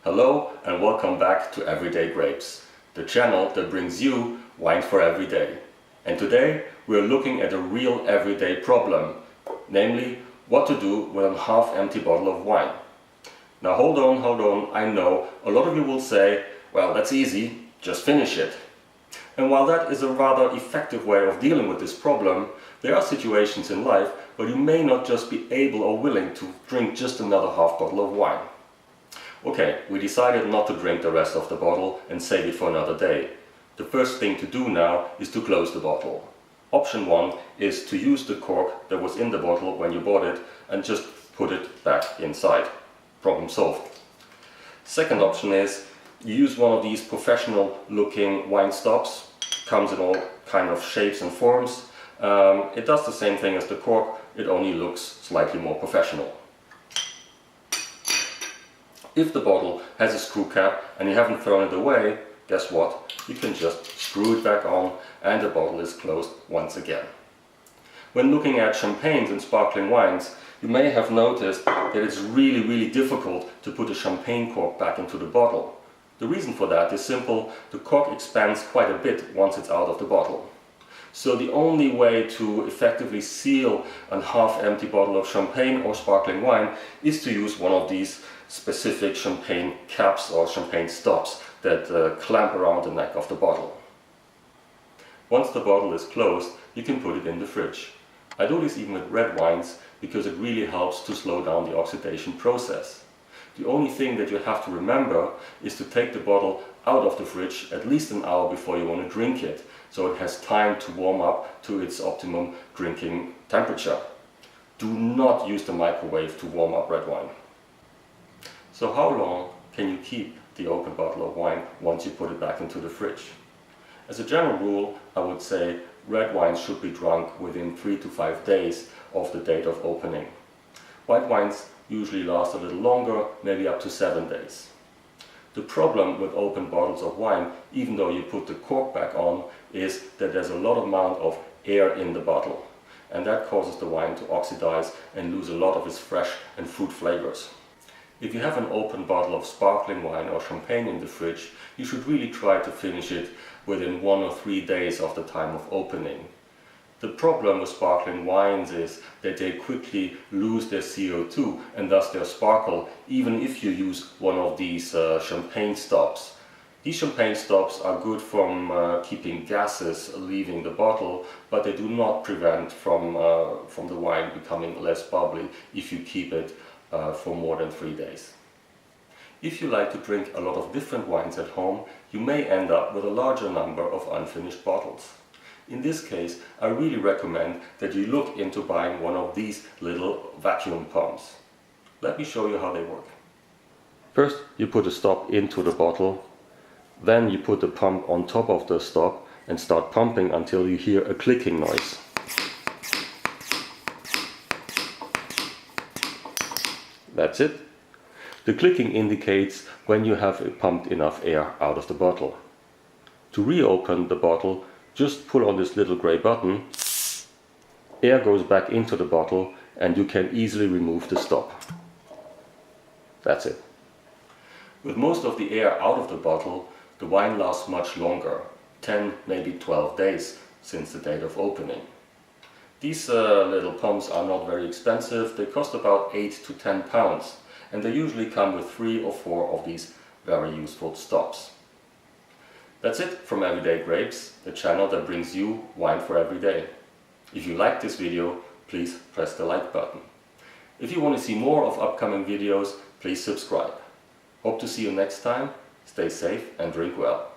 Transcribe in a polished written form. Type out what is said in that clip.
Hello and welcome back to Everyday Grapes, the channel that brings you wine for every day. And today we are looking at a real everyday problem, namely what to do with a half-empty bottle of wine. Now hold on, I know a lot of you will say, well, that's easy, just finish it. And while that is a rather effective way of dealing with this problem, there are situations in life where you may not just be able or willing to drink just another half bottle of wine. Okay, we decided not to drink the rest of the bottle and save it for another day. The first thing to do now is to close the bottle. Option 1 is to use the cork that was in the bottle when you bought it and just put it back inside. Problem solved. Second option is you use one of these professional looking wine stops. Comes in all kind of shapes and forms. It does the same thing as the cork, it only looks slightly more professional. If the bottle has a screw cap and you haven't thrown it away, guess what? You can just screw it back on and the bottle is closed once again. When looking at champagnes and sparkling wines, you may have noticed that it's really difficult to put a champagne cork back into the bottle. The reason for that is simple: the cork expands quite a bit once it's out of the bottle. So the only way to effectively seal a half-empty bottle of champagne or sparkling wine is to use one of these specific champagne caps or champagne stops that clamp around the neck of the bottle. Once the bottle is closed, you can put it in the fridge. I do this even with red wines because it really helps to slow down the oxidation process. The only thing that you have to remember is to take the bottle out of the fridge at least an hour before you want to drink it, so it has time to warm up to its optimum drinking temperature. Do not use the microwave to warm up red wine. So how long can you keep the open bottle of wine once you put it back into the fridge? As a general rule, I would say red wines should be drunk within 3 to 5 days of the date of opening. White wines usually last a little longer, maybe up to 7 days. The problem with open bottles of wine, even though you put the cork back on, is that there's a lot amount of air in the bottle, and that causes the wine to oxidize and lose a lot of its fresh and fruit flavors. If you have an open bottle of sparkling wine or champagne in the fridge, you should really try to finish it within 1 or 3 days of the time of opening. The problem with sparkling wines is that they quickly lose their CO2 and thus their sparkle, even if you use one of these champagne stops. These champagne stops are good from keeping gases leaving the bottle, but they do not prevent from the wine becoming less bubbly if you keep it for more than 3 days. If you like to drink a lot of different wines at home, you may end up with a larger number of unfinished bottles. In this case, I really recommend that you look into buying one of these little vacuum pumps. Let me show you how they work. First, you put a stop into the bottle, then you put the pump on top of the stop and start pumping until you hear a clicking noise. That's it. The clicking indicates when you have pumped enough air out of the bottle. To reopen the bottle, just pull on this little grey button, air goes back into the bottle and you can easily remove the stop. That's it. With most of the air out of the bottle, the wine lasts much longer, 10, maybe 12 days since the date of opening. These little pumps are not very expensive, they cost about 8 to 10 pounds and they usually come with 3 or 4 of these very useful stops. That's it from Everyday Grapes, the channel that brings you wine for every day. If you liked this video, please press the like button. If you want to see more of upcoming videos, please subscribe. Hope to see you next time. Stay safe and drink well.